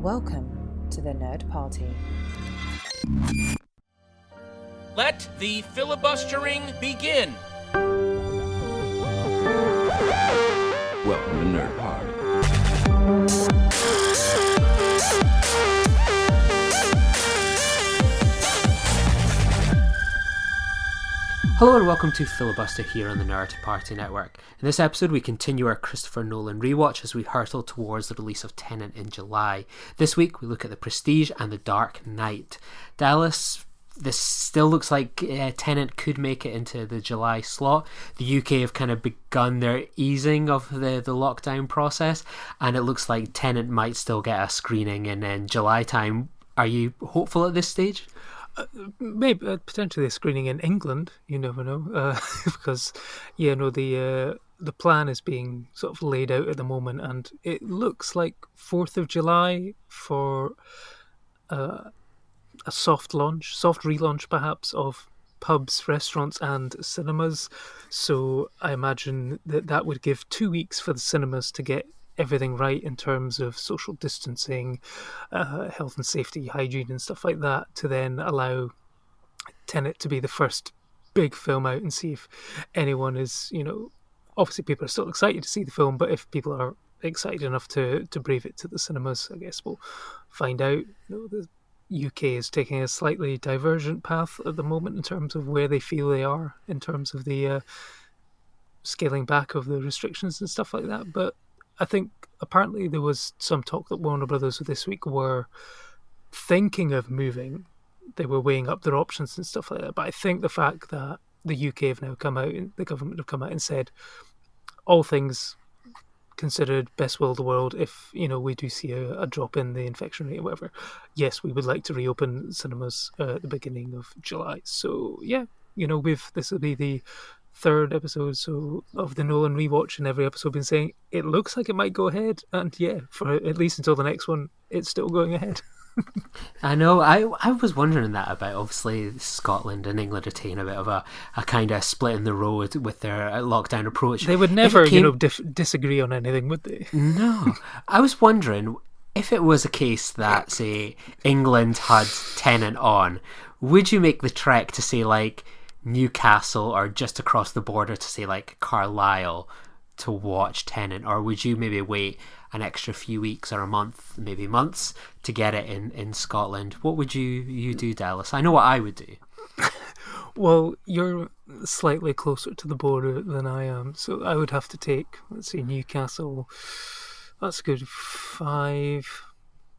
Welcome to the Nerd Party. Let the filibustering begin. Welcome to Nerd Party. Hello and welcome to Filibuster here on the Nerd Party Network. In this episode we continue our Christopher Nolan rewatch as we hurtle towards the release of TENET in July. This week we look at The Prestige and The Dark Knight. Dallas, this still looks like TENET could make it into the July slot. The UK have kind of begun their easing of the lockdown process, and it looks like TENET might still get a screening in July time. Are you hopeful at this stage? Maybe potentially a screening in England. You never know, because the plan is being sort of laid out at the moment, and it looks like 4th of July for a soft relaunch perhaps of pubs, restaurants, and cinemas. So I imagine that would give 2 weeks for the cinemas to get everything right in terms of social distancing, health and safety, hygiene and stuff like that, to then allow TENET to be the first big film out and see if anyone is, obviously people are still excited to see the film, but if people are excited enough to brave it to the cinemas, I guess we'll find out. The UK is taking a slightly divergent path at the moment in terms of where they feel they are in terms of the scaling back of the restrictions and stuff like that, but I think apparently there was some talk that Warner Brothers this week were thinking of moving. They were weighing up their options and stuff like that. But I think the fact that the UK have now come out, and the government have come out and said, all things considered, best will of the world, if we do see a drop in the infection rate or whatever, yes, we would like to reopen cinemas at the beginning of July. So yeah, this will be the third episode of the Nolan rewatch, and every episode been saying it looks like it might go ahead, and yeah, for at least until the next one it's still going ahead. I know. I was wondering that about, obviously Scotland and England are taking a bit of a kind of split in the road with their lockdown approach. They would never disagree on anything, would they? No. I was wondering if it was a case that, say, England had TENET on, would you make the trek to, say, like Newcastle or just across the border to, say, like Carlisle to watch TENET, or would you maybe wait an extra few weeks or a month, maybe months, to get it in Scotland? What would you do, Dallas? I know what I would do. Well, you're slightly closer to the border than I am, so I would have to take, let's say, Newcastle. That's a good about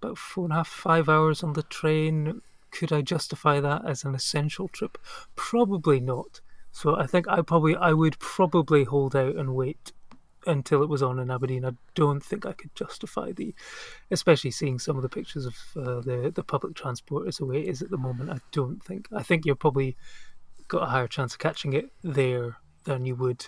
4.5, 5 hours on the train. Could I justify that as an essential trip? Probably not. So I think I would probably hold out and wait until it was on in Aberdeen. I don't think I could justify especially seeing some of the pictures of the public transport as the way it is at the moment. I think you're probably got a higher chance of catching it there than you would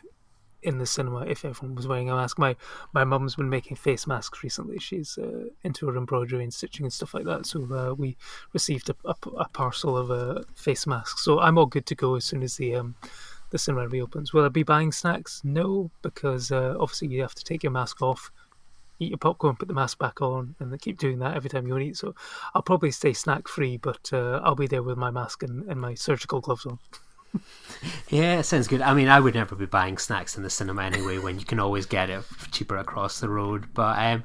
in the cinema if everyone was wearing a mask. My mum's been making face masks recently. She's into her embroidery and stitching and stuff like that, so we received a parcel of face masks, so I'm all good to go as soon as the cinema reopens. Will I be buying snacks? No, because obviously you have to take your mask off, eat your popcorn, put the mask back on, and then keep doing that every time you want to eat, so I'll probably stay snack free, but I'll be there with my mask and my surgical gloves on. Yeah, it sounds good. I mean, I would never be buying snacks in the cinema anyway, when you can always get it cheaper across the road. But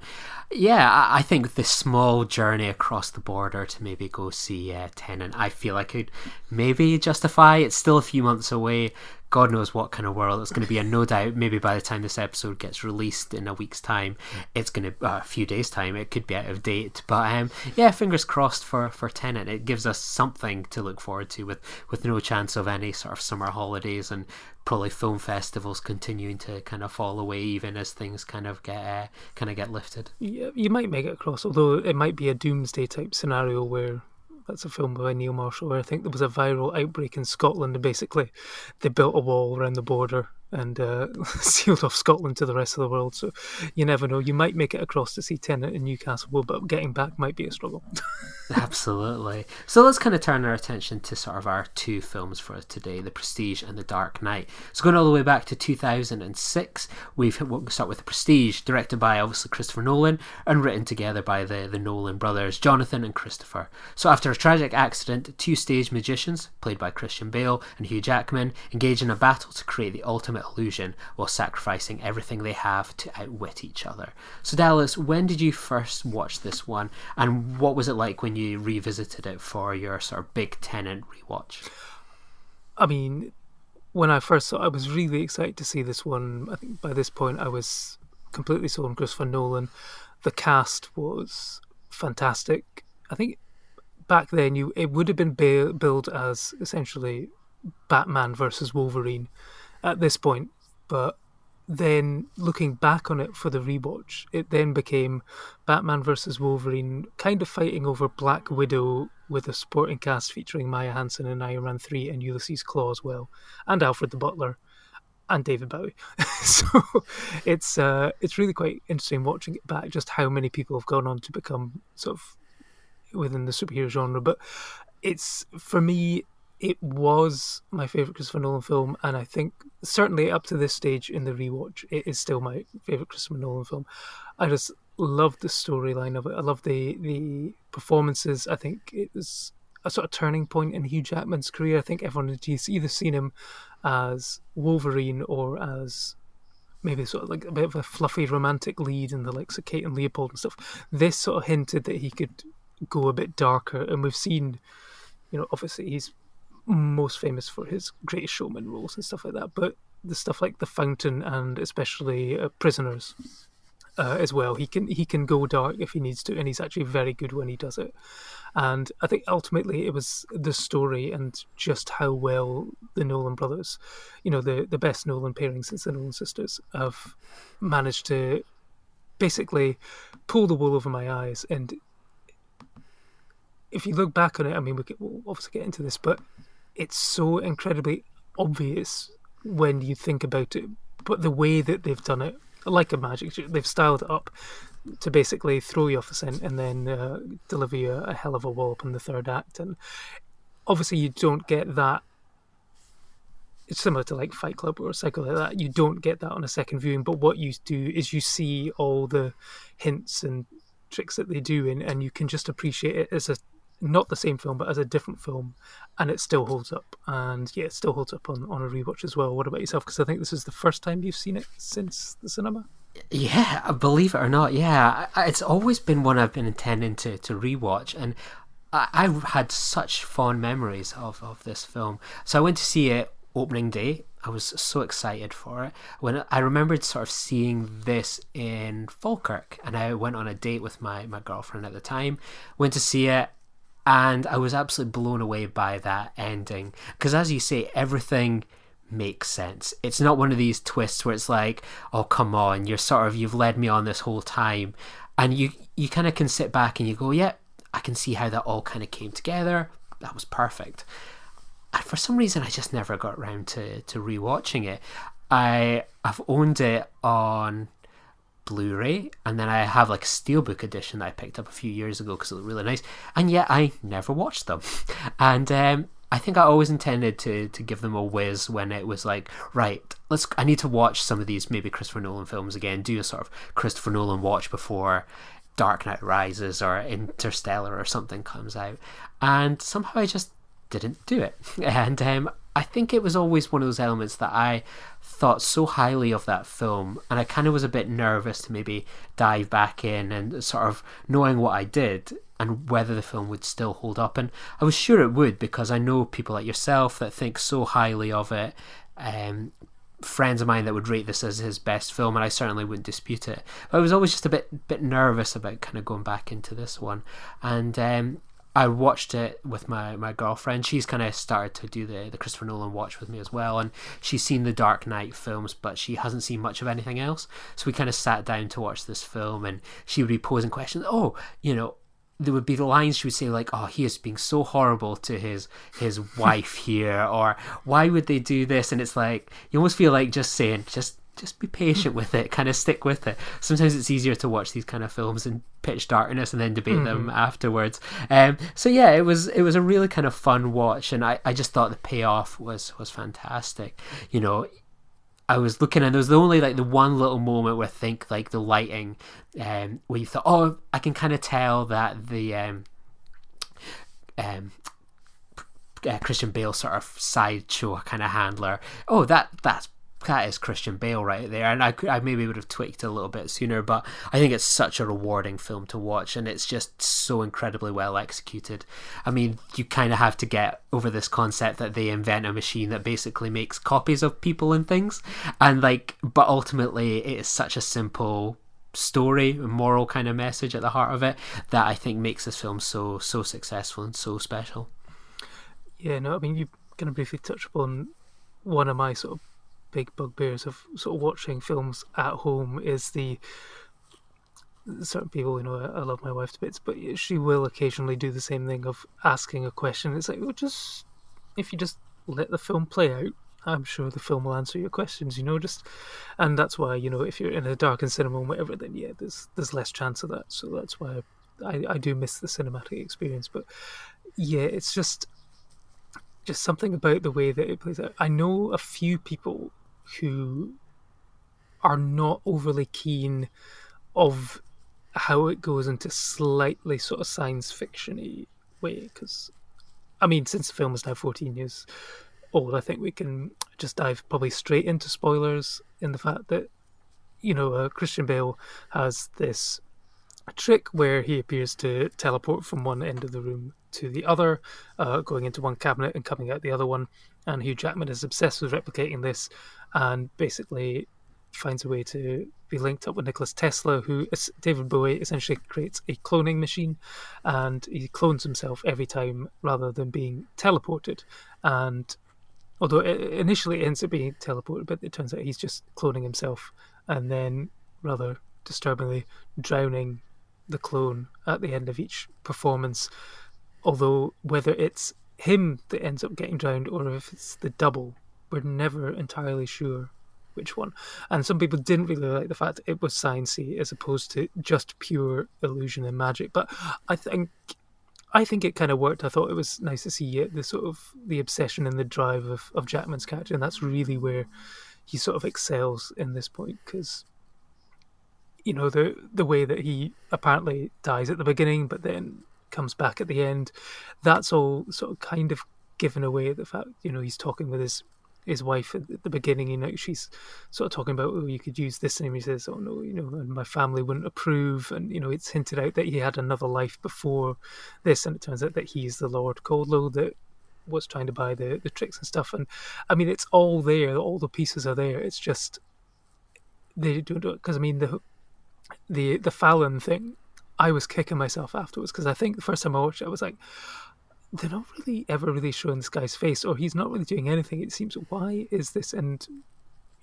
yeah, I think the small journey across the border to maybe go see TENET, I feel I could maybe justify. It's still a few months away. God knows what kind of world it's going to be, and no doubt maybe by the time this episode gets released in a week's time, it's going to a few days' time, it could be out of date. But yeah, fingers crossed for TENET. It gives us something to look forward to with no chance of any sort of summer holidays, and probably film festivals continuing to kind of fall away even as things kind of get lifted. Yeah, you might make it across, although it might be a doomsday type scenario where that's a film by Neil Marshall where I think there was a viral outbreak in Scotland, and basically they built a wall around the border and sealed off Scotland to the rest of the world. So you never know. You might make it across to see Tenet in Newcastle, but getting back might be a struggle. Absolutely. So let's kind of turn our attention to sort of our two films for today, The Prestige and The Dark Knight. So going all the way back to 2006, we'll start with The Prestige, directed by obviously Christopher Nolan and written together by the Nolan brothers, Jonathan and Christopher. So after a tragic accident, two stage magicians, played by Christian Bale and Hugh Jackman, engage in a battle to create the ultimate illusion while sacrificing everything they have to outwit each other. So Dallas, when did you first watch this one, and what was it like when you revisited it for your sort of big Tenet rewatch? I mean, when I first saw it, I was really excited to see this one. I think by this point I was completely sold on Christopher Nolan. The cast was fantastic. I think back then it would have been billed as essentially Batman versus Wolverine at this point, but then looking back on it for the rewatch, it then became Batman versus Wolverine, kind of fighting over Black Widow with a supporting cast featuring Maya Hansen in Iron Man 3 and Ulysses Klaue as well, and Alfred the Butler and David Bowie. So it's really quite interesting watching it back, just how many people have gone on to become sort of within the superhero genre. But it's, for me, it was my favourite Christopher Nolan film, and I think certainly up to this stage in the rewatch, it is still my favourite Christopher Nolan film. I just love the storyline of it. I love the performances. I think it was a sort of turning point in Hugh Jackman's career. I think everyone had either seen him as Wolverine or as maybe sort of like a bit of a fluffy romantic lead in the likes of Kate and Leopold and stuff. This sort of hinted that he could go a bit darker, and we've seen, obviously he's most famous for his Greatest Showman roles and stuff like that, but the stuff like The Fountain and especially Prisoners as well, he can go dark if he needs to, and he's actually very good when he does it. And I think ultimately it was the story and just how well the Nolan brothers, the best Nolan pairing since the Nolan sisters, have managed to basically pull the wool over my eyes. And if you look back on it, I mean, we'll obviously get into this, but it's so incredibly obvious when you think about it. But the way that they've done it, like a magic trick, they've styled it up to basically throw you off the scent and then deliver you a hell of a wallop in the third act. And obviously you don't get that. It's similar to like Fight Club or a cycle like that. You don't get that on a second viewing, but what you do is you see all the hints and tricks that they do, and you can just appreciate it as not the same film, but as a different film, and it still holds up. And yeah, it still holds up on a rewatch as well. What about yourself? Because I think this is the first time you've seen it since the cinema. Yeah, believe it or not, yeah. It's always been one I've been intending to rewatch, and I had such fond memories of this film. So I went to see it opening day. I was so excited for it. When I remembered sort of seeing this in Falkirk, and I went on a date with my girlfriend at the time, went to see it, and I was absolutely blown away by that ending. Because as you say, everything makes sense. It's not one of these twists where it's like, oh, come on, you've led me on this whole time. And you kind of can sit back and you go, yeah, I can see how that all kind of came together. That was perfect. And for some reason, I just never got around to rewatching it. I've owned it on Blu-ray, and then I have like a steelbook edition that I picked up a few years ago because it looked really nice, and yet I never watched them. And I think I always intended to give them a whiz when it was like, right, I need to watch some of these maybe Christopher Nolan films again, do a sort of Christopher Nolan watch before Dark Knight Rises or Interstellar or something comes out, and somehow I just didn't do it. And I think it was always one of those elements that I thought so highly of that film, and I kind of was a bit nervous to maybe dive back in and sort of knowing what I did and whether the film would still hold up. And I was sure it would, because I know people like yourself that think so highly of it, friends of mine that would rate this as his best film, and I certainly wouldn't dispute it. But I was always just a bit nervous about kind of going back into this one. And I watched it with my girlfriend. She's kind of started to do the Christopher Nolan watch with me as well, and she's seen the Dark Knight films, but she hasn't seen much of anything else. So we kind of sat down to watch this film, and she would be posing questions. Oh, there would be the lines she would say like, "Oh, he is being so horrible to his wife here," or "Why would they do this?" And it's like you almost feel like just saying, just be patient with it, kind of stick with it. Sometimes it's easier to watch these kind of films in pitch darkness and then debate them afterwards. So yeah, it was a really kind of fun watch, and I just thought the payoff was fantastic. I was looking, and there was only like the one little moment where I think like the lighting, where you thought, oh, I can kind of tell that the Christian Bale sort of sideshow kind of handler. Oh, that is Christian Bale right there, and I maybe would have tweaked it a little bit sooner, but I think it's such a rewarding film to watch, and it's just so incredibly well executed. I mean, you kind of have to get over this concept that they invent a machine that basically makes copies of people and things, and but ultimately it is such a simple story, a moral kind of message at the heart of it, that I think makes this film so successful and so special. Yeah, no, I mean, you kind of briefly touched upon one of my sort of big bugbears of sort of watching films at home is the certain people, I love my wife to bits, but she will occasionally do the same thing of asking a question. It's like, if you just let the film play out, I'm sure the film will answer your questions, and that's why, if you're in a darkened cinema or whatever, then yeah, there's less chance of that. So that's why I do miss the cinematic experience. But yeah, it's just something about the way that it plays out. I know a few people who are not overly keen of how it goes into slightly sort of science fiction-y way, because I mean, since the film is now 14 years old, I think we can just dive probably straight into spoilers in the fact that Christian Bale has this trick where he appears to teleport from one end of the room to the other, going into one cabinet and coming out the other one, and Hugh Jackman is obsessed with replicating this and basically finds a way to be linked up with Nikola Tesla, who David Bowie essentially creates a cloning machine, and he clones himself every time rather than being teleported. And although initially it ends up being teleported, but it turns out he's just cloning himself and then rather disturbingly drowning the clone at the end of each performance. Although whether it's him that ends up getting drowned or if it's the double, we're never entirely sure which one. And some people didn't really like the fact it was sciencey as opposed to just pure illusion and magic. But I think it kind of worked. I thought it was nice to see the sort of the obsession and the drive of Jackman's character, and that's really where he sort of excels in this point, because the way that he apparently dies at the beginning but then comes back at the end, that's all sort of kind of given away the fact he's talking with his wife at the beginning. She's sort of talking about, oh, you could use this name. He says, oh no, and my family wouldn't approve, and it's hinted out that he had another life before this, and it turns out that he's the Lord Coldlow that was trying to buy the tricks and stuff. And I mean, it's all there, all the pieces are there. It's just they don't do it, because I mean the Fallon thing, I was kicking myself afterwards, because I think the first time I watched it I was like, they're not really ever really showing this guy's face, or he's not really doing anything. It seems, why is this, and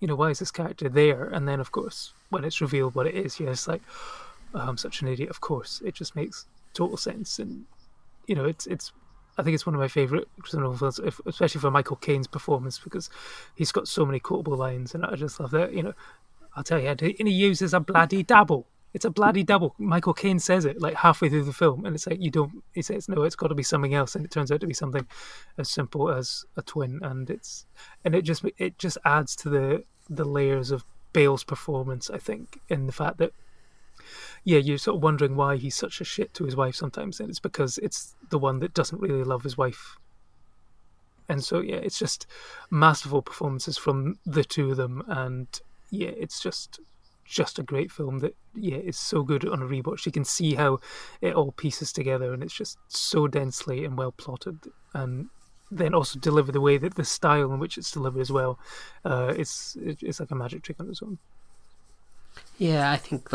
why is this character there? And then of course when it's revealed what it is, it's like, oh, I'm such an idiot. Of course, it just makes total sense. And it's I think it's one of my favourite Christopher Nolan films, especially for Michael Caine's performance, because he's got so many quotable lines, and I just love that. I'll tell you, and he uses a bloody dabble. It's a bloody double. Michael Caine says it like halfway through the film, and it's like he says, no, it's got to be something else, and it turns out to be something as simple as a twin, and it just adds to the layers of Bale's performance, I think, in the fact that you're sort of wondering why he's such a shit to his wife sometimes, and it's because it's the one that doesn't really love his wife. And so it's just masterful performances from the two of them, and it's just a great film that is so good on a rewatch. You can see how it all pieces together, and it's just so densely and well plotted, and then also delivered the way that the style in which it's delivered as well. It's like a magic trick on its own. Yeah, I think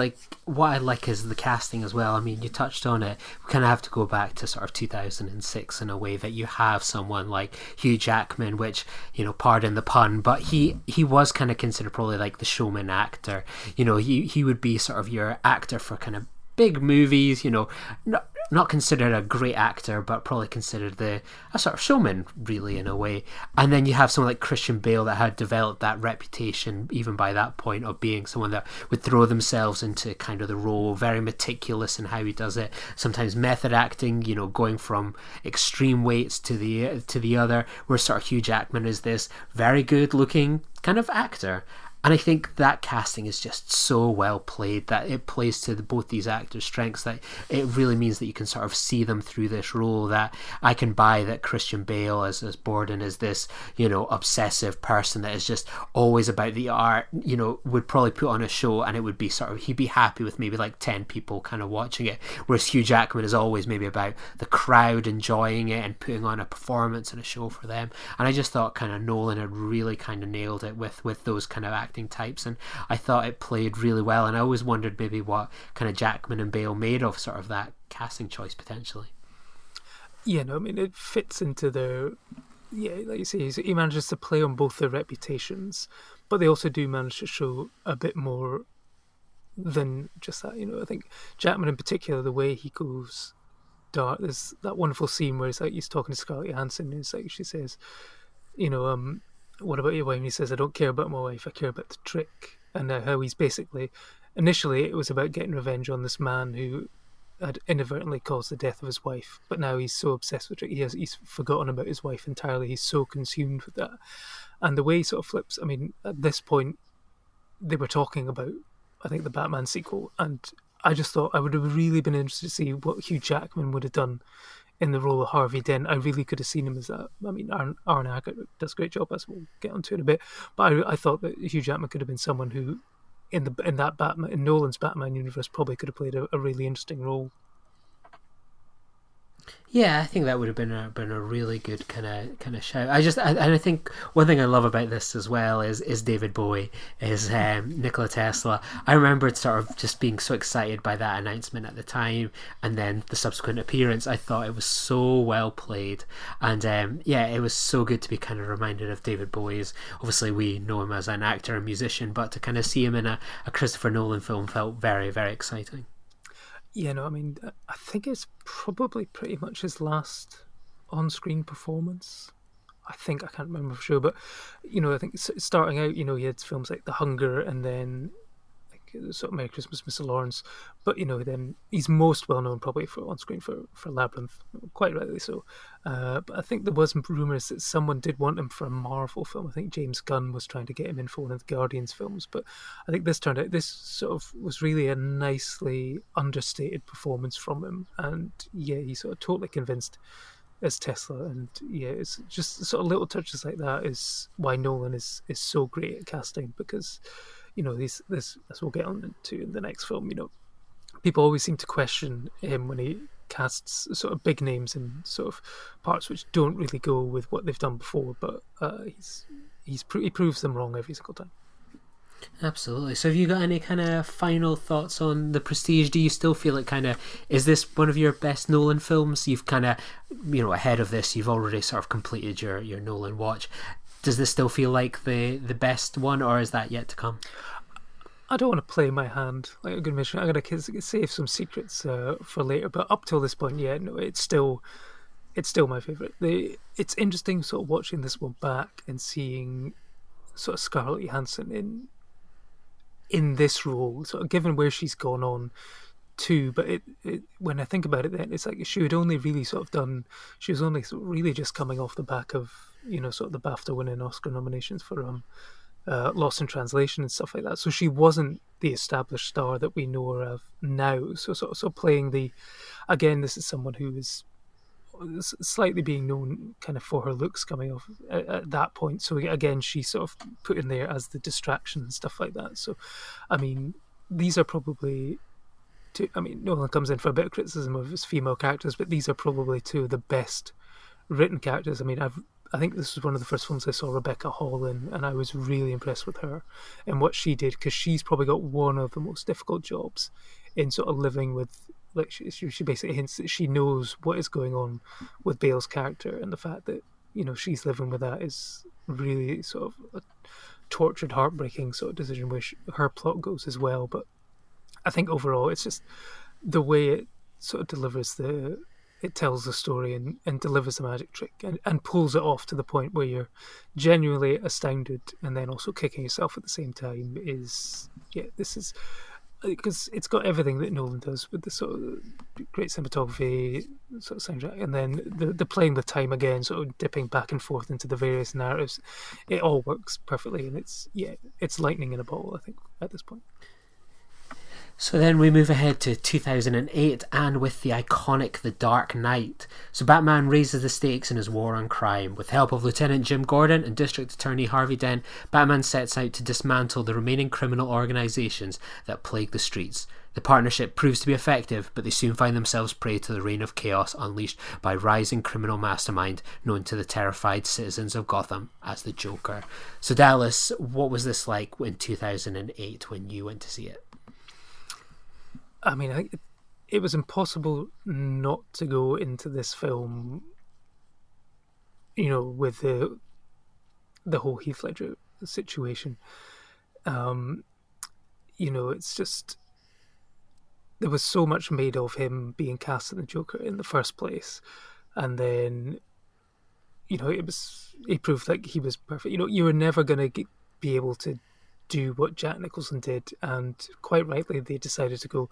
what I like is the casting as well. I mean, you touched on it. We kind of have to go back to sort of 2006 in a way that you have someone like Hugh Jackman, which, pardon the pun, but he was kind of considered probably like the showman actor. He would be sort of your actor for kind of big movies, not considered a great actor, but probably considered a sort of showman, really, in a way. And then you have someone like Christian Bale that had developed that reputation, even by that point, of being someone that would throw themselves into kind of the role, very meticulous in how he does it. Sometimes method acting, going from extreme weights to the other. Where sort of Hugh Jackman is this very good looking kind of actor. And I think that casting is just so well played that it plays to both these actors' strengths, that it really means that you can sort of see them through this role, that I can buy that Christian Bale as Borden is this, obsessive person that is just always about the art, would probably put on a show and it would be he'd be happy with maybe like 10 people kind of watching it. Whereas Hugh Jackman is always maybe about the crowd enjoying it and putting on a performance and a show for them. And I just thought kind of Nolan had really kind of nailed it with those kind of acting types, and I thought it played really well. And I always wondered maybe what kind of Jackman and Bale made of sort of that casting choice potentially. It fits into their, like you say, he manages to play on both their reputations, but they also do manage to show a bit more than just that. I think Jackman in particular, the way he goes dark, there's that wonderful scene where he's talking to Scarlett Johansson, and it's like she says, what about your wife? And he says, I don't care about my wife, I care about the trick. And how he's basically, initially it was about getting revenge on this man who had inadvertently caused the death of his wife, but now he's so obsessed with it, he's forgotten about his wife entirely. He's so consumed with that. And the way he sort of flips, at this point they were talking about, I think, the Batman sequel, and I just thought I would have really been interested to see what Hugh Jackman would have done in the role of Harvey Dent. I really could have seen him as that. Aaron Eckhart does a great job, as we'll get onto in a bit. But I thought that Hugh Jackman could have been someone who, in Nolan's Batman universe, probably could have played a really interesting role. Yeah, I think that would have been a really good kind of shout. I think one thing I love about this as well is David Bowie, is Nikola Tesla. I remembered sort of just being so excited by that announcement at the time, and then the subsequent appearance. I thought it was so well played, and it was so good to be kind of reminded of David Bowie's. Obviously, we know him as an actor and musician, but to kind of see him in a Christopher Nolan film felt very, very exciting. I think it's probably pretty much his last on-screen performance. I can't remember for sure, but I think starting out, he had films like The Hunger, and then sort of Merry Christmas, Mr. Lawrence. But then he's most well known probably for on screen for Labyrinth, quite rightly so. But I think there was rumours that someone did want him for a Marvel film. I think James Gunn was trying to get him in for one of the Guardians films. But I think this sort of was really a nicely understated performance from him, and he sort of totally convinced as Tesla. And it's just sort of little touches like that is why Nolan is so great at casting, because this we'll get on to in the next film. People always seem to question him when he casts sort of big names in sort of parts which don't really go with what they've done before, but he proves them wrong every single time. Absolutely. So have you got any kind of final thoughts on The Prestige? Do you still feel it kind of, is this one of your best Nolan films? You've kind of, ahead of this, you've already sort of completed your Nolan watch. Does this still feel like the best one, or is that yet to come? I don't want to play my hand. Like I'm going to save some secrets for later. But up till this point, it's still my favourite. It's interesting sort of watching this one back and seeing sort of Scarlett Johansson in this role, sort of given where she's gone on to. But it when I think about it, then it's like she was only sort of really just coming off the back of sort of the BAFTA winning Oscar nominations for Lost in Translation and stuff like that. So she wasn't the established star that we know her of now. So playing this is someone who is slightly being known kind of for her looks coming off at that point. So again, she's sort of put in there as the distraction and stuff like that. So, these are probably Nolan comes in for a bit of criticism of his female characters, but these are probably two of the best written characters. I think this was one of the first films I saw Rebecca Hall in, and I was really impressed with her and what she did, because she's probably got one of the most difficult jobs in sort of living with, like, she basically hints that she knows what is going on with Bale's character, and the fact that she's living with that is really sort of a tortured, heartbreaking sort of decision where her plot goes as well. But I think overall it's just the way sort of it tells the story and delivers the magic trick and pulls it off to the point where you're genuinely astounded and then also kicking yourself at the same time. This is because it's got everything that Nolan does with the sort of great cinematography, sort of soundtrack, and then the playing the time again, sort of dipping back and forth into the various narratives. It all works perfectly, and it's lightning in a bottle, I think, at this point. So then we move ahead to 2008, and with the iconic The Dark Knight. So Batman raises the stakes in his war on crime. With help of Lieutenant Jim Gordon and District Attorney Harvey Dent, Batman sets out to dismantle the remaining criminal organisations that plague the streets. The partnership proves to be effective, but they soon find themselves prey to the reign of chaos unleashed by rising criminal mastermind known to the terrified citizens of Gotham as the Joker. So Dallas, what was this like in 2008 when you went to see it? I mean, it was impossible not to go into this film, with the whole Heath Ledger situation. It's just, there was so much made of him being cast as the Joker in the first place, and then, he proved like he was perfect. You were never going to be able to do what Jack Nicholson did, and quite rightly they decided to go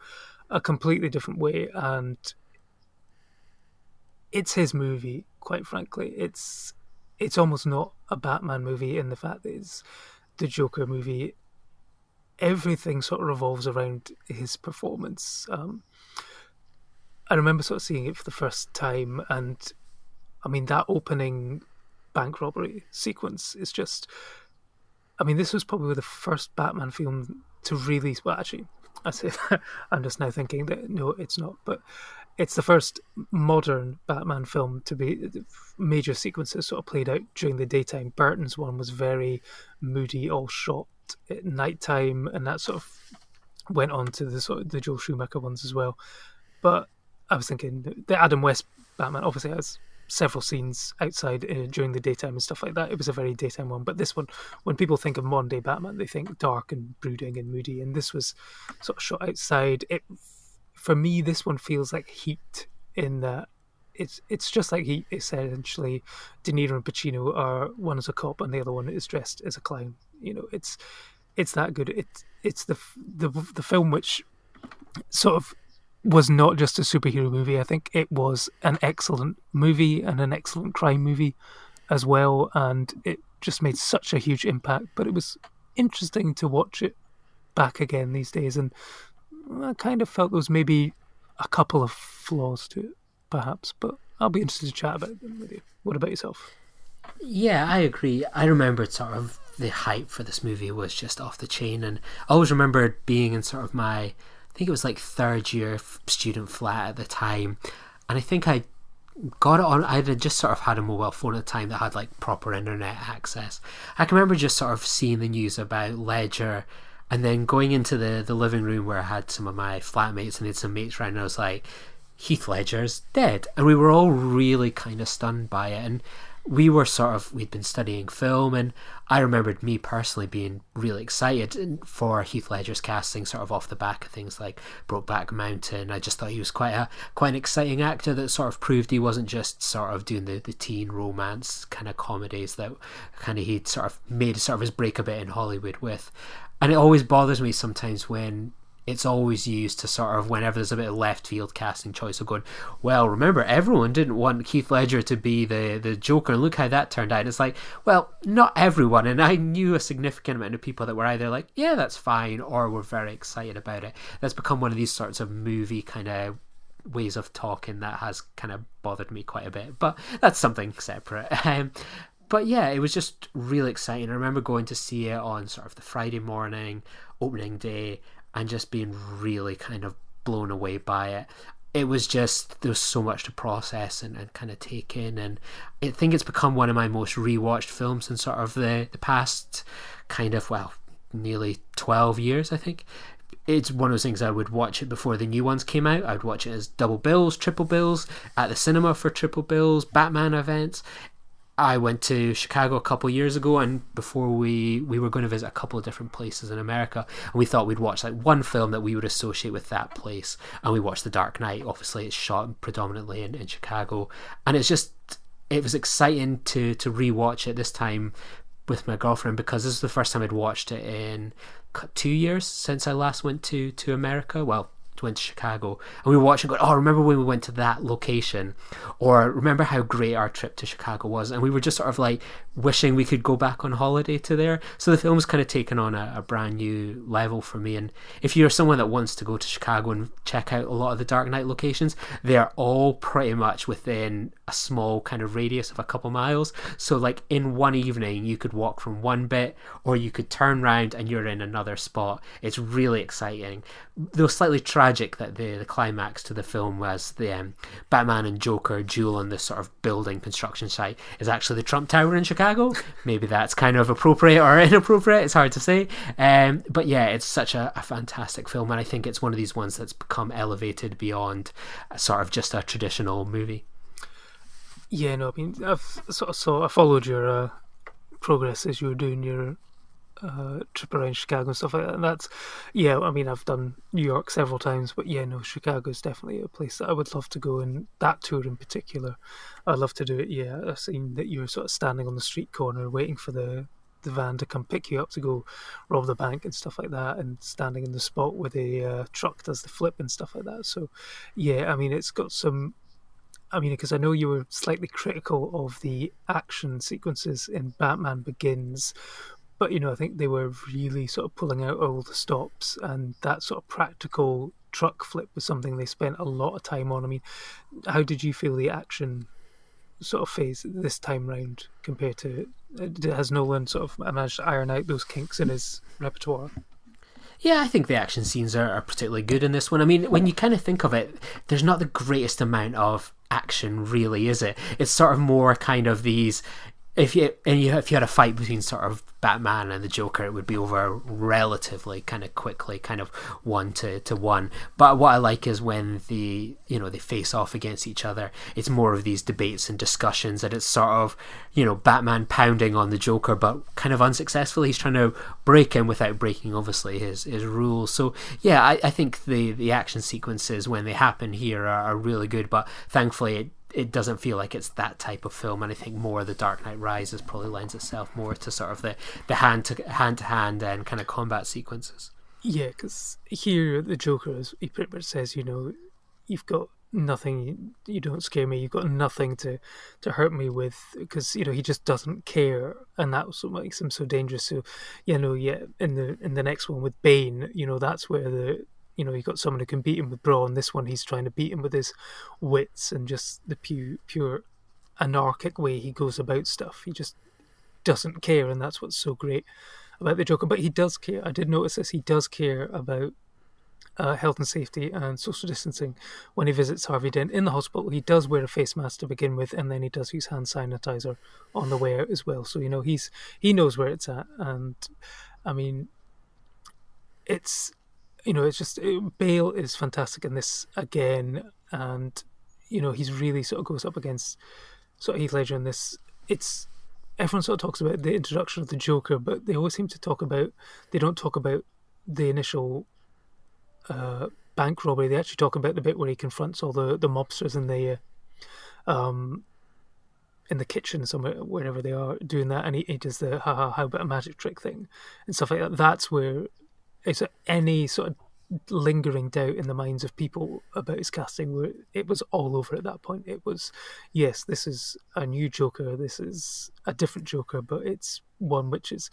a completely different way, and it's his movie, quite frankly. It's almost not a Batman movie in the fact that it's the Joker movie. Everything sort of revolves around his performance. I remember sort of seeing it for the first time, and I mean that opening bank robbery sequence is just, I mean, this was probably the first Batman film to really, well, actually, I say I'm just now thinking that no, it's not, but it's the first modern Batman film to be major sequences sort of played out during the daytime. Burton's one was very moody, all shot at nighttime, and that sort of went on to the sort of the Joel Schumacher ones as well. But I was thinking the Adam West Batman obviously has several scenes outside during the daytime and stuff like that. It was a very daytime one, but this one, when people think of modern day Batman, they think dark and brooding and moody, and this was sort of shot outside. For me, this one feels like Heat in that it's just like Heat. Essentially, De Niro and Pacino are, one is a cop and the other one is dressed as a clown. It's that good. It's the film which sort of was not just a superhero movie. I think it was an excellent movie and an excellent crime movie as well, and it just made such a huge impact. But it was interesting to watch it back again these days, and I kind of felt there was maybe a couple of flaws to it, perhaps, but I'll be interested to chat about them with you. What about yourself? Yeah, I agree. I remembered sort of the hype for this movie was just off the chain, and I always remembered being in sort of my, I think it was like third year student flat at the time, and I think I got it on, I had just sort of had a mobile phone at the time that had like proper internet access. I can remember just sort of seeing the news about Ledger, and then going into the living room where I had some of my flatmates and they had some mates around, and I was like, Heath Ledger's dead. And we were all really kind of stunned by it. And we'd been studying film, and I remembered me personally being really excited for Heath Ledger's casting sort of off the back of things like Brokeback Mountain. I just thought he was quite an exciting actor that sort of proved he wasn't just sort of doing the teen romance kind of comedies that kind of he'd sort of made sort of his break a bit in Hollywood with. And it always bothers me sometimes when it's always used to sort of, whenever there's a bit of left field casting choice of going, well, remember, everyone didn't want Heath Ledger to be the Joker, and look how that turned out. And it's like, well, not everyone. And I knew a significant amount of people that were either like, yeah, that's fine, or were very excited about it. That's become one of these sorts of movie kind of ways of talking that has kind of bothered me quite a bit. But that's something separate. But yeah, it was just really exciting. I remember going to see it on sort of the Friday morning, opening day, and just being really kind of blown away by it. It was just, there was so much to process and kind of take in, and I think it's become one of my most rewatched films in sort of the past kind of, well, nearly 12 years, I think. It's one of those things I would watch it before the new ones came out. I would watch it as double bills, triple bills, at the cinema for triple bills, Batman events. I went to Chicago a couple of years ago, and before we were going to visit a couple of different places in America, and we thought we'd watch like one film that we would associate with that place, and we watched The Dark Knight. Obviously, it's shot predominantly in Chicago, and it was exciting to rewatch it this time with my girlfriend, because this is the first time I'd watched it in 2 years since I last went to America. Well, went to Chicago, and we were watching going, oh, remember when we went to that location, or remember how great our trip to Chicago was, and we were just sort of like wishing we could go back on holiday to there. So the film's kind of taken on a brand new level for me. And if you're someone that wants to go to Chicago and check out a lot of the Dark Knight locations, they're all pretty much within a small kind of radius of a couple miles. So like in one evening you could walk from one bit, or you could turn around and you're in another spot. It's really exciting, though slightly tragic that the climax to the film was the Batman and Joker duel on this sort of building construction site is actually the Trump Tower in Chicago. Maybe that's kind of appropriate or inappropriate, it's hard to say, but yeah, it's such a fantastic film, and I think it's one of these ones that's become elevated beyond sort of just a traditional movie. Yeah, no, I mean, I followed your progress as you were doing your trip around Chicago and stuff like that. And that's, yeah, I mean, I've done New York several times, but yeah, no, Chicago's definitely a place that I would love to go, and that tour in particular, I'd love to do it. Yeah, I've seen that you're sort of standing on the street corner waiting for the van to come pick you up to go rob the bank and stuff like that, and standing in the spot where the truck does the flip and stuff like that. So yeah, I mean, it's got some, I mean, because I know you were slightly critical of the action sequences in Batman Begins, but, you know, I think they were really sort of pulling out all the stops, and that sort of practical truck flip was something they spent a lot of time on. I mean, how did you feel the action sort of phase this time round compared to, has Nolan sort of managed to iron out those kinks in his repertoire? Yeah, I think the action scenes are particularly good in this one. I mean, when you kind of think of it, there's not the greatest amount of action, really, is it? It's sort of more kind of these, if you had a fight between sort of Batman and the Joker, it would be over relatively kind of quickly, kind of 1-1. But what I like is when they face off against each other, it's more of these debates and discussions, and it's sort of, you know, Batman pounding on the Joker, but kind of unsuccessfully. He's trying to break him without breaking, obviously, his rules. So yeah, I think the action sequences when they happen here are really good, but thankfully it doesn't feel like it's that type of film, and I think more The Dark Knight Rises probably lends itself more to sort of the hand-to-hand and kind of combat sequences. Yeah, because here the Joker, as he pretty much says, you know, you've got nothing, you don't scare me, you've got nothing to hurt me with, because, you know, he just doesn't care, and that's what makes him so dangerous. So, you know, yeah, in the next one with Bane, you know, that's where you know, you got someone who can beat him with brawn. This one, he's trying to beat him with his wits and just the pure anarchic way he goes about stuff. He just doesn't care, and that's what's so great about the Joker. But he does care. I did notice this. He does care about health and safety and social distancing. When he visits Harvey Dent in the hospital, he does wear a face mask to begin with, and then he does use hand sanitizer on the way out as well. So, you know, he knows where it's at. And I mean, it's, you know, it's just, Bale is fantastic in this again, and, you know, he's really sort of goes up against sort of Heath Ledger in this. It's, everyone sort of talks about the introduction of the Joker, but they always seem to they don't talk about the initial bank robbery. They actually talk about the bit where he confronts all the mobsters in the kitchen somewhere, wherever they are doing that, and he does the how about a magic trick thing and stuff like that. That's where, is there any sort of lingering doubt in the minds of people about his casting, where it was all over at that point? It was, yes, this is a new Joker, this is a different Joker, but it's one which is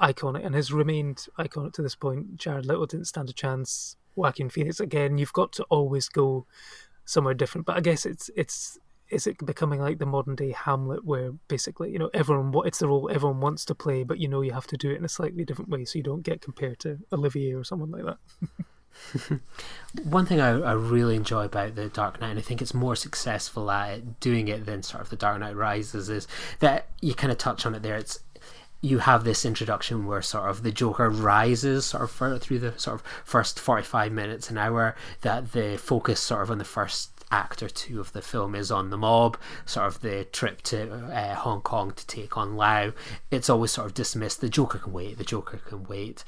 iconic and has remained iconic to this point. Jared Leto didn't stand a chance. Joaquin Phoenix, again, you've got to always go somewhere different. But I guess is it becoming like the modern day Hamlet, where basically, you know, it's the role everyone wants to play, but, you know, you have to do it in a slightly different way so you don't get compared to Olivier or someone like that. One thing I really enjoy about The Dark Knight, and I think it's more successful at doing it than sort of The Dark Knight Rises, is that you kind of touch on it there. You have this introduction where sort of the Joker rises sort of through the sort of first 45 minutes, an hour, that the focus sort of on the first act or two of the film is on the mob, sort of the trip to Hong Kong to take on Lau. It's always sort of dismissed. The Joker can wait. The Joker can wait.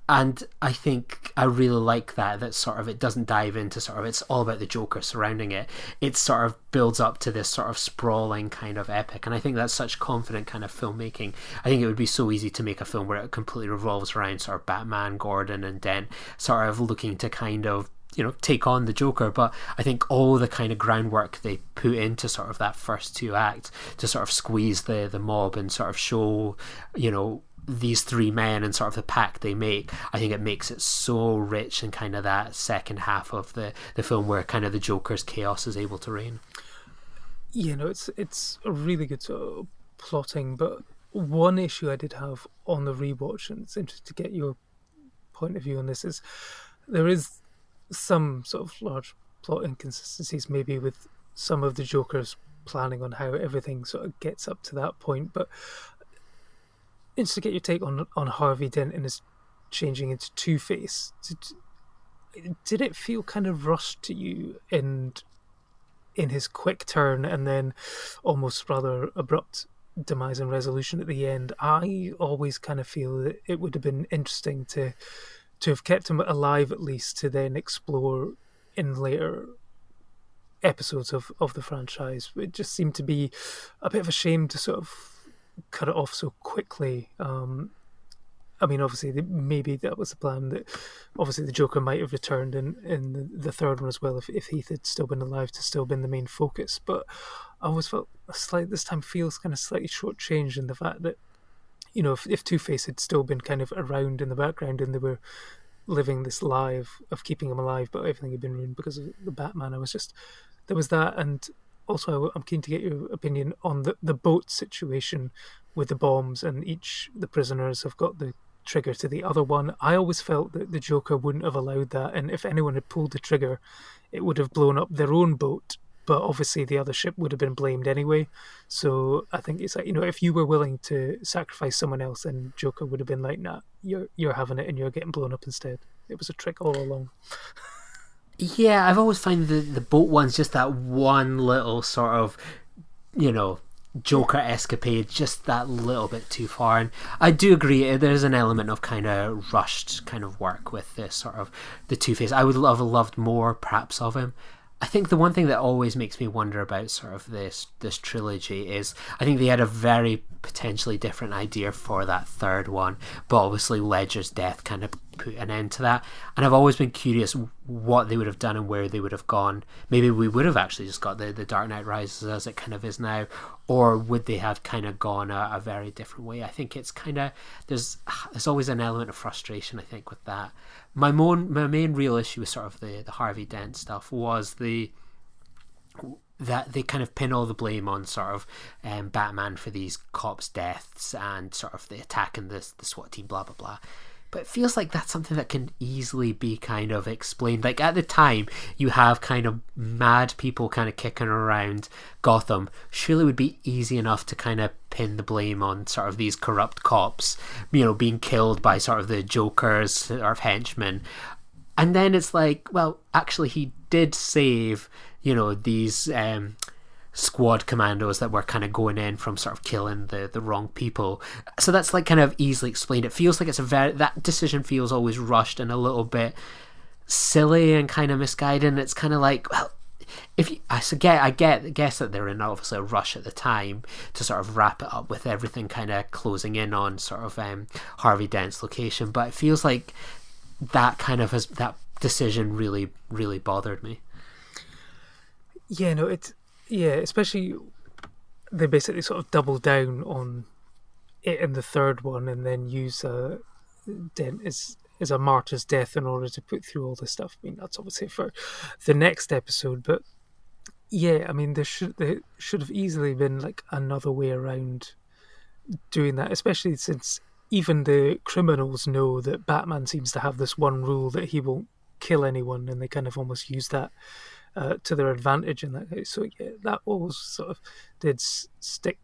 And I think I really like that sort of it doesn't dive into sort of it's all about the Joker surrounding it. It sort of builds up to this sort of sprawling kind of epic, and I think that's such confident kind of filmmaking. I think it would be so easy to make a film where it completely revolves around sort of Batman, Gordon and Dent sort of looking to kind of, you know, take on the Joker. But I think all the kind of groundwork they put into sort of that first two acts to sort of squeeze the mob and sort of show, you know, these three men and sort of the pact they make, I think it makes it so rich in kind of that second half of the film where kind of the Joker's chaos is able to reign. You know, it's a really good sort of plotting, but one issue I did have on the rewatch, and it's interesting to get your point of view on this, is there is some sort of large plot inconsistencies maybe with some of the Joker's planning on how everything sort of gets up to that point, but interested to get your take on Harvey Dent and his changing into Two-Face. Did it feel kind of rushed to you in his quick turn and then almost rather abrupt demise and resolution at the end? I always kind of feel that it would have been interesting to have kept him alive at least, to then explore in later episodes of the franchise. It just seemed to be a bit of a shame to sort of cut it off so quickly. I mean, obviously, maybe that was the plan, that obviously the Joker might have returned in the third one as well if Heath had still been alive, to still been the main focus. But I always felt this time feels kind of slightly shortchanged in the fact that, you know, if Two-Face had still been kind of around in the background and they were living this lie of keeping him alive, but everything had been ruined because of the Batman, there was that. And also, I'm keen to get your opinion on the boat situation with the bombs, and the prisoners have got the trigger to the other one. I always felt that the Joker wouldn't have allowed that, and if anyone had pulled the trigger, it would have blown up their own boat, but obviously the other ship would have been blamed anyway. So I think it's like, you know, if you were willing to sacrifice someone else, then Joker would have been like, nah, you're having it and you're getting blown up instead. It was a trick all along. Yeah, I've always found the boat one's just that one little sort of, you know, Joker escapade, just that little bit too far. And I do agree, there's an element of kind of rushed kind of work with this sort of the Two-Face. I would have loved more perhaps of him. I think the one thing that always makes me wonder about sort of this trilogy is I think they had a very potentially different idea for that third one, but obviously Ledger's death kind of put an end to that. And I've always been curious what they would have done and where they would have gone. Maybe we would have actually just got the Dark Knight Rises as it kind of is now, or would they have kind of gone a very different way? I think it's kind of, there's always an element of frustration, I think, with that. My main real issue with sort of the Harvey Dent stuff was that they kind of pin all the blame on sort of Batman for these cops' deaths and sort of the attack and the SWAT team, blah blah blah. But it feels like that's something that can easily be kind of explained. Like at the time, you have kind of mad people kind of kicking around Gotham. Surely it would be easy enough to kind of pin the blame on sort of these corrupt cops, you know, being killed by sort of the Joker's sort of henchmen. And then it's like, well, actually he did save, you know, these squad commandos that were kind of going in from sort of killing the wrong people. So that's like kind of easily explained. It feels like it's that decision feels always rushed and a little bit silly and kind of misguided. It's kind of like, well, I guess that they're in obviously a rush at the time to sort of wrap it up with everything kind of closing in on sort of Harvey Dent's location, but it feels like that kind of that decision really, really bothered me. Yeah, no, especially they basically sort of double down on it in the third one and then use Dent as a martyr's death in order to put through all this stuff. I mean, that's obviously for the next episode, but yeah, I mean, there should have easily been like another way around doing that, especially since even the criminals know that Batman seems to have this one rule that he won't kill anyone, and they kind of almost use that to their advantage in that case. So yeah, that always sort of did stick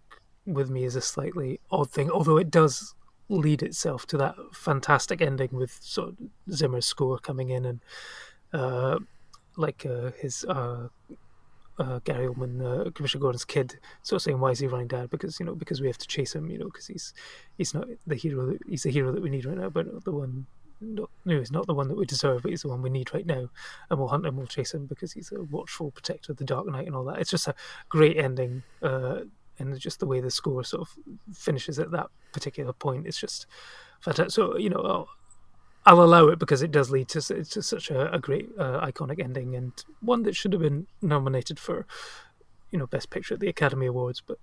with me as a slightly odd thing, although it does lead itself to that fantastic ending with sort of Zimmer's score coming in and his Gary Oldman, Commissioner Gordon's kid, sort of saying, "Why is he running, Dad? Because because we have to chase him, because he's not the hero. He's the hero that we need right now, but not the one. No, he's not the one that we deserve, but he's the one we need right now, and we'll hunt him, we'll chase him because he's a watchful protector of the Dark Knight and all that." It's just a great ending, and just the way the score sort of finishes at that particular point. It's just fantastic. So I'll allow it because it does lead to such a great iconic ending, and one that should have been nominated for Best Picture at the Academy Awards, but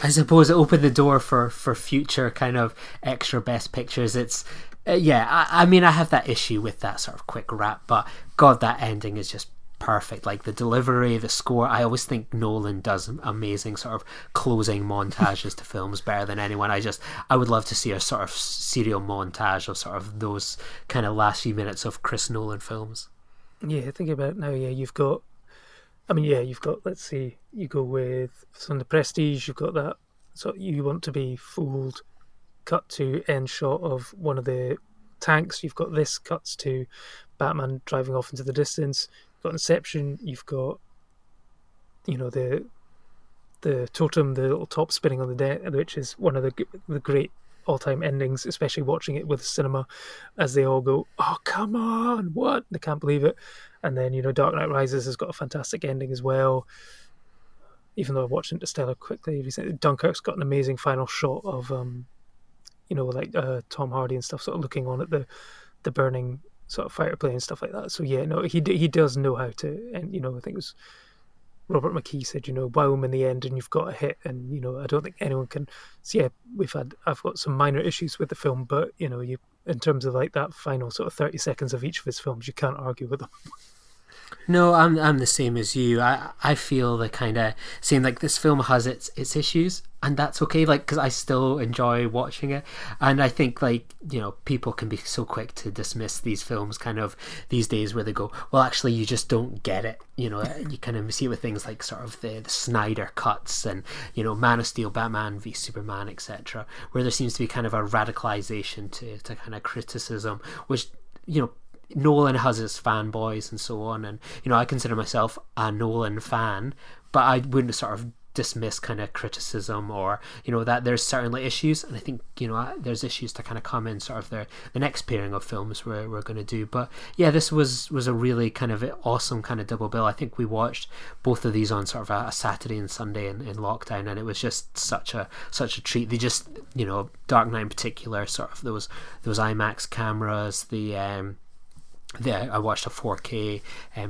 I suppose it opened the door for future kind of extra Best Pictures. It's I mean, I have that issue with that sort of quick wrap, but God, that ending is just perfect. Like the delivery, the score. I always think Nolan does amazing sort of closing montages to films better than anyone. I would love to see a sort of serial montage of sort of those kind of last few minutes of Chris Nolan films. Yeah, think about it now. Yeah, you've got. Let's see, you go with from The Prestige. You've got that. So You Want to Be Fooled. Cut to end shot of one of the tanks. You've got this cuts to Batman driving off into the distance. You've got Inception. You've got the totem, the little top spinning on the deck, which is one of the great all-time endings, especially watching it with the cinema, as they all go, "Oh, come on, what?" They can't believe it. And then Dark Knight Rises has got a fantastic ending as well. Even though I watched Interstellar quickly recently, Dunkirk's got an amazing final shot of Tom Hardy and stuff, sort of looking on at the burning sort of fighter plane and stuff like that. So yeah, no, he does know how to, and I think it was Robert McKee said, wow him in the end and you've got a hit. And, I don't think anyone can. So yeah, I've got some minor issues with the film, but, you in terms of like that final sort of 30 seconds of each of his films, you can't argue with them. No, I'm the same as you. I feel the kind of same, like this film has its issues, and that's okay, like, because I still enjoy watching it. And I think, like, people can be so quick to dismiss these films kind of these days, where they go, well, actually you just don't get it. You kind of see it with things like sort of the Snyder cuts and Man of Steel, Batman v Superman, etc., where there seems to be kind of a radicalization to kind of criticism, which Nolan has his fanboys and so on, and I consider myself a Nolan fan, but I wouldn't sort of dismiss kind of criticism or that there's certainly issues, and I think there's issues to kind of come in sort of the next pairing of films we're going to do. But yeah, this was a really kind of awesome kind of double bill. I think we watched both of these on sort of a Saturday and Sunday in lockdown, and it was just such a treat. They just Dark Knight in particular, sort of those IMAX cameras, I watched a 4K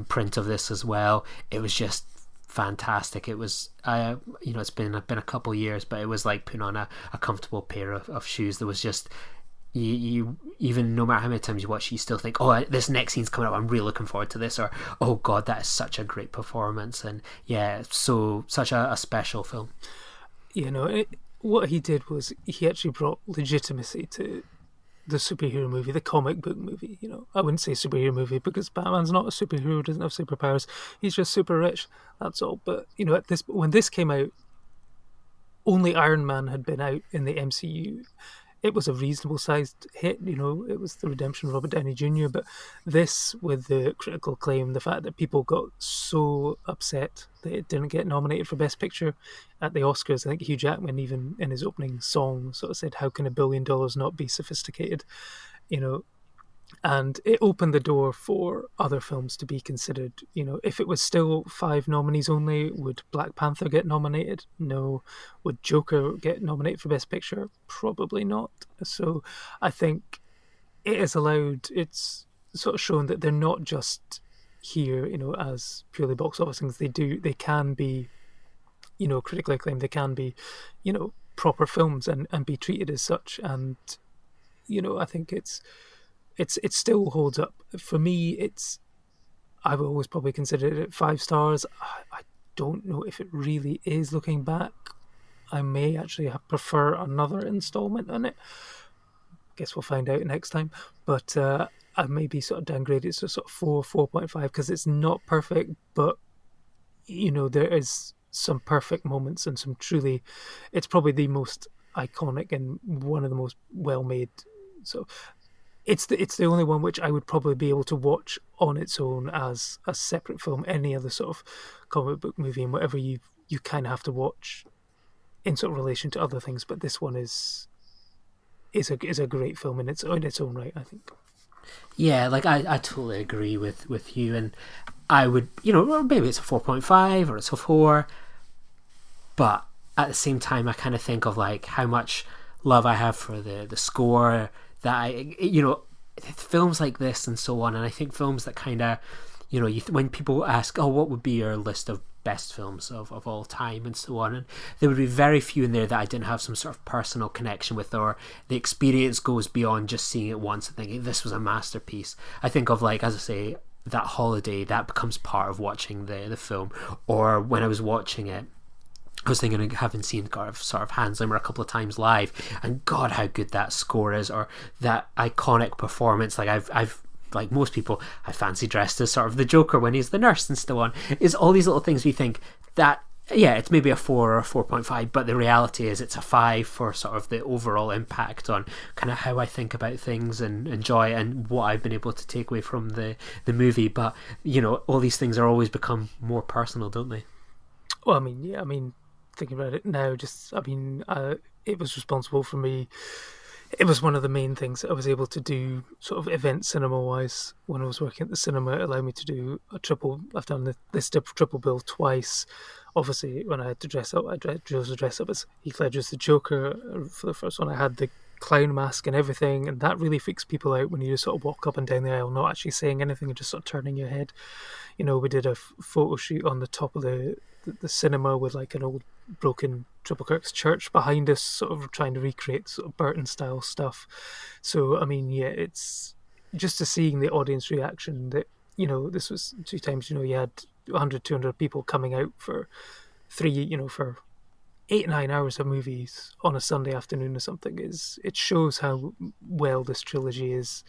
print of this as well. It was just fantastic. It was it's been a couple of years, but it was like putting on a comfortable pair of shoes. There was just you even no matter how many times you watch it, you still think, oh, this next scene's coming up, I'm really looking forward to this, or oh god, that is such a great performance. And yeah, such a special film. What he did was he actually brought legitimacy to the superhero movie, the comic book movie. I wouldn't say superhero movie because Batman's not a superhero, doesn't have superpowers. He's just super rich. That's all. But when this came out, only Iron Man had been out in the MCU. It was a reasonable sized hit. It was the redemption of Robert Downey Jr. But this, with the critical acclaim, the fact that people got so upset that it didn't get nominated for Best Picture at the Oscars. I think Hugh Jackman, even in his opening song, sort of said, "How can $1 billion not be sophisticated?" And it opened the door for other films to be considered. If it was still 5 nominees only, would Black Panther get nominated? No. Would Joker get nominated for Best Picture? Probably not. So I think it has allowed, it's sort of shown that they're not just here, as purely box office things. They can be, critically acclaimed. They can be, proper films and be treated as such. And, I think it still holds up. For me, I've always probably considered it 5 stars. I don't know if it really is looking back. I may actually prefer another installment on it. Guess we'll find out next time. But I maybe sort of downgraded it to sort of 4.5 because it's not perfect, but there is some perfect moments and some truly, it's probably the most iconic and one of the most well-made. So it's the only one which I would probably be able to watch on its own as a separate film. Any other sort of comic book movie and whatever you kind of have to watch in sort of relation to other things. But this one is a great film in its own right, I think. Yeah, like I totally agree with you, and I would, maybe it's a 4.5 or it's a 4, but at the same time I kind of think of like how much love I have for the score, that films like this and so on. And I think films that kind of, when people ask, oh, what would be your list of best films of all time and so on, and there would be very few in there that I didn't have some sort of personal connection with, or the experience goes beyond just seeing it once and thinking this was a masterpiece. I think of, like, as I say, That Holiday, that becomes part of watching the film. Or when I was watching it, I was thinking of having seen sort of Hans Zimmer a couple of times live, and God, how good that score is, or that iconic performance. Like I've like most people, I fancy dressed as sort of the Joker when he's the nurse and so on. It's all these little things we think that, yeah, it's maybe a 4 or a 4.5, but the reality is it's a 5 for sort of the overall impact on kind of how I think about things and enjoy and what I've been able to take away from the movie. But, all these things are always become more personal, don't they? Well, thinking about it now, it was responsible for me. It was one of the main things that I was able to do sort of event cinema wise when I was working at the cinema. It allowed me to do I've done this triple bill twice. Obviously, when I had to dress up, I chose to dress up as Heath Ledger's the Joker. For the first one, I had the clown mask and everything, and that really freaks people out when you just sort of walk up and down the aisle not actually saying anything and just sort of turning your head. We did a photo shoot on the top of the cinema with like an old broken Triple Kirk's church behind us, sort of trying to recreate sort of Burton style stuff. So it's just to seeing the audience reaction that this was 2 times, you had 100, 200 people coming out for 8, 9 hours of movies on a Sunday afternoon or something. It shows how well this trilogy is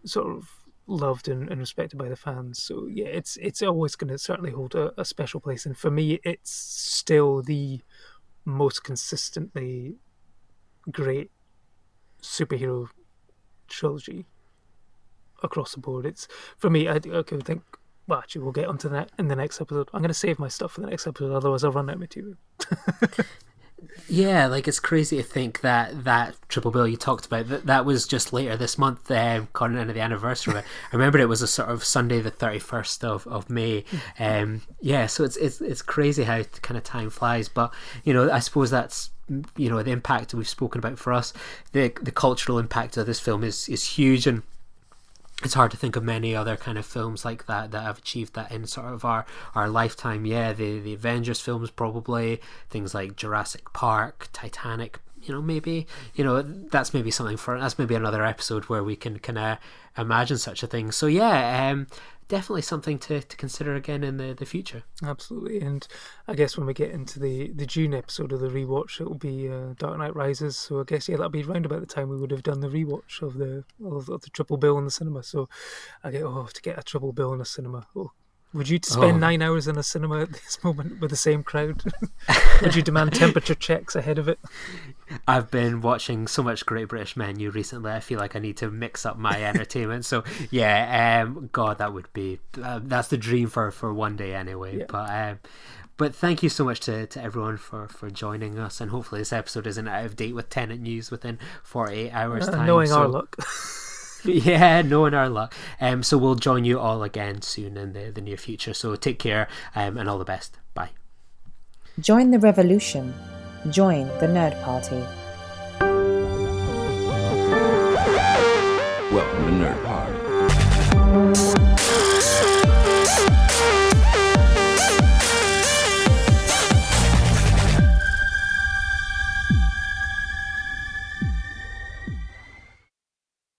sort of loved and respected by the fans. So yeah, it's always going to certainly hold a special place, and for me it's still the most consistently great superhero trilogy across the board. It's, for me, I think, well, actually we'll get onto that in the next episode. I'm going to save my stuff for the next episode, otherwise I'll run out of material. Yeah, like it's crazy to think that triple bill you talked about, that was just later this month, calling into the anniversary. I remember it was a sort of Sunday the 31st of May. Yeah, so it's crazy how kind of time flies. But I suppose that's the impact that we've spoken about for us. The cultural impact of this film is huge, and it's hard to think of many other kind of films like that have achieved that in sort of our lifetime. Yeah, the Avengers films, probably things like Jurassic Park, Titanic. Maybe that's maybe another episode where we can kind of imagine such a thing. So yeah, definitely something to consider again in the future. Absolutely. And I guess when we get into the June episode of the rewatch, it will be Dark Knight Rises. So I guess that'll be round about the time we would have done the rewatch of the triple bill in the cinema. So I get to get a triple bill in a cinema. Would you spend 9 hours in a cinema at this moment with the same crowd? Would you demand temperature checks ahead of it? I've been watching so much Great British Menu recently. I feel like I need to mix up my entertainment. So yeah, God, that would be that's the dream for one day anyway. Yeah. But thank you so much to everyone for joining us, and hopefully this episode isn't out of date with Tenet news within 48 hours time. Knowing our luck. Yeah, knowing our luck. So we'll join you all again soon in the near future. So take care, and all the best. Bye. Join the revolution. Join the Nerd Party. Welcome to Nerd